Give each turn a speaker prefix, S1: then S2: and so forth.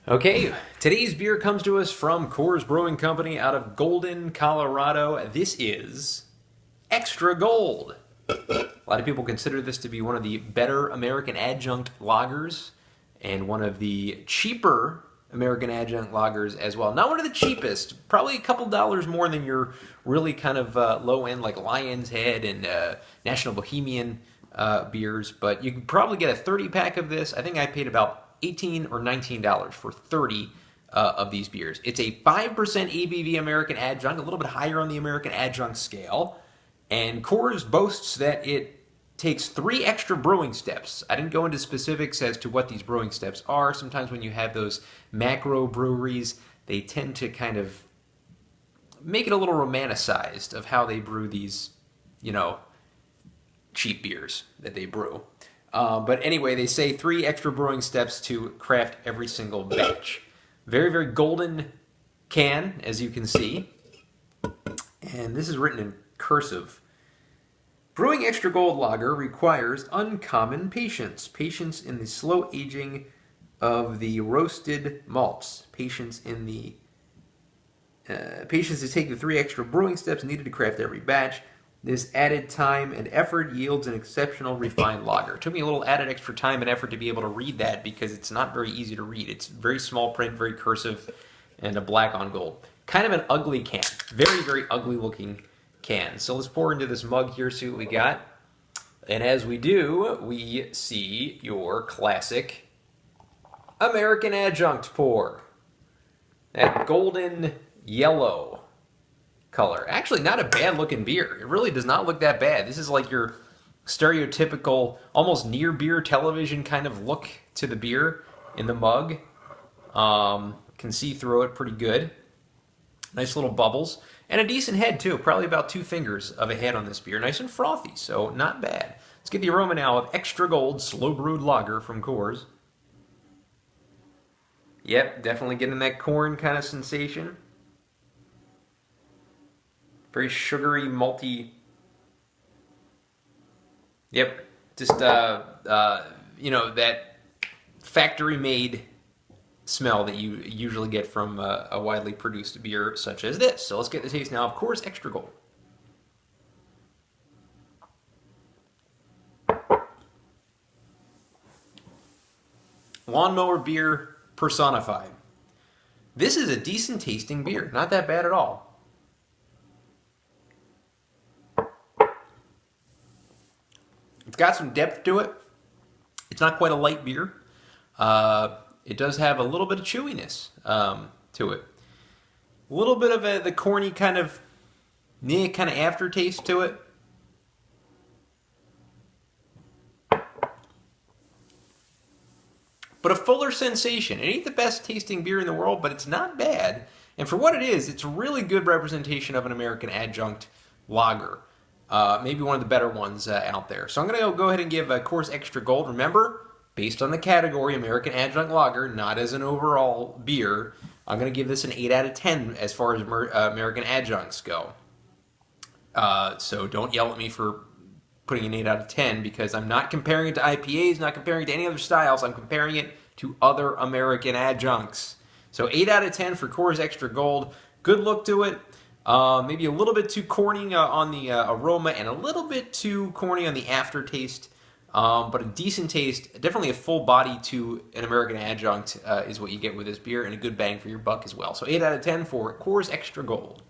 S1: Okay, today's beer comes to us from Coors Brewing Company out of Golden, Colorado. This is Extra Gold. A lot of people consider this to be one of the better American adjunct lagers and one of the cheaper American adjunct lagers as well. Not one of the cheapest, probably a couple dollars more than your really kind of low end like Lion's Head and National Bohemian beers, but you can probably get a 30 pack of this. I think I paid about $18 or $19 for 30 of these beers. It's a 5% ABV American adjunct, a little bit higher on the American adjunct scale. And Coors boasts that it takes 3 extra brewing steps. I didn't go into specifics as to what these brewing steps are. Sometimes when you have those macro breweries, they tend to kind of make it a little romanticized of how they brew these, cheap beers that they brew. But anyway, they say 3 extra brewing steps to craft every single batch. Very, very golden can, as you can see. And this is written in cursive. Brewing Extra Gold Lager requires uncommon patience. Patience in the slow aging of the roasted malts. Patience to take the 3 extra brewing steps needed to craft every batch. This added time and effort yields an exceptional refined lager. It took me a little added extra time and effort to be able to read that because it's not very easy to read. It's very small print, very cursive, and a black on gold. Kind of an ugly can. Very, very ugly looking can. So let's pour into this mug here, see what we got. And as we do, we see your classic American adjunct pour. That golden yellow color. Actually, not a bad looking beer. It really does not look that bad. This is like your stereotypical, almost near beer television kind of look to the beer in the mug. Can see through it pretty good. Nice little bubbles. And a decent head too. Probably about 2 fingers of a head on this beer. Nice and frothy, so not bad. Let's get the aroma now of Extra Gold Slow Brewed Lager from Coors. Yep, definitely getting that corn kind of sensation. Very sugary, malty. Yep, just that factory-made smell that you usually get from a widely produced beer such as this. So let's get the taste now of Coors Extra Gold. Lawnmower beer personified. This is a decent tasting beer, not that bad at all. It's got some depth to it. It's not quite a light beer. It does have a little bit of chewiness to it. A little bit of the corny kind of aftertaste to it. But a fuller sensation. It ain't the best tasting beer in the world, but it's not bad. And for what it is, it's a really good representation of an American adjunct lager. Maybe one of the better ones out there. So I'm going to go ahead and give Coors Extra Gold. Remember, based on the category, American Adjunct Lager, not as an overall beer, I'm going to give this an 8 out of 10 as far as American Adjuncts go. So don't yell at me for putting an 8 out of 10 because I'm not comparing it to IPAs, not comparing it to any other styles. I'm comparing it to other American Adjuncts. So 8 out of 10 for Coors Extra Gold. Good look to it. Maybe a little bit too corny on the aroma and a little bit too corny on the aftertaste, but a decent taste. Definitely a full body to an American Adjunct is what you get with this beer and a good bang for your buck as well. So 8 out of 10 for Coors Extra Gold.